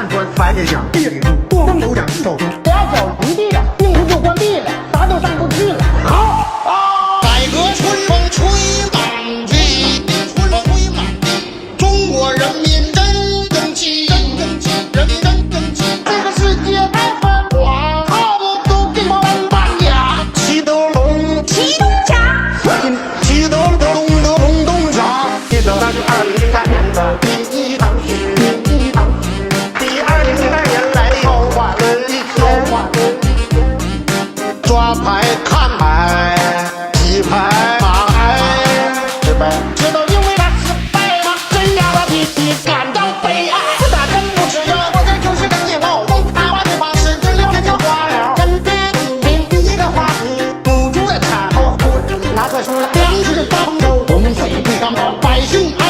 南川范天祥地里住，广州江手中，不要叫绿地了，名字就关闭了，啥都上不去了。好啊，改革春风吹满地，春风吹满地，中国人民真争气，真争气，人民真争气。这个世界太繁华，好多地方搬家，齐德龙，齐东家，齐德龙的龙东家，记得那是2003年的第一场雪，第2002年来又换了一天。抓牌看牌，记牌马牌，失败。知道因为他失败吗？真让他弟弟感到悲哀。自打真不吃药，我在就是个借口。他把对方是治疗人就化疗。针对第一个话题，补助的产后，那可是粮食的丰收，洪水不感冒，百姓。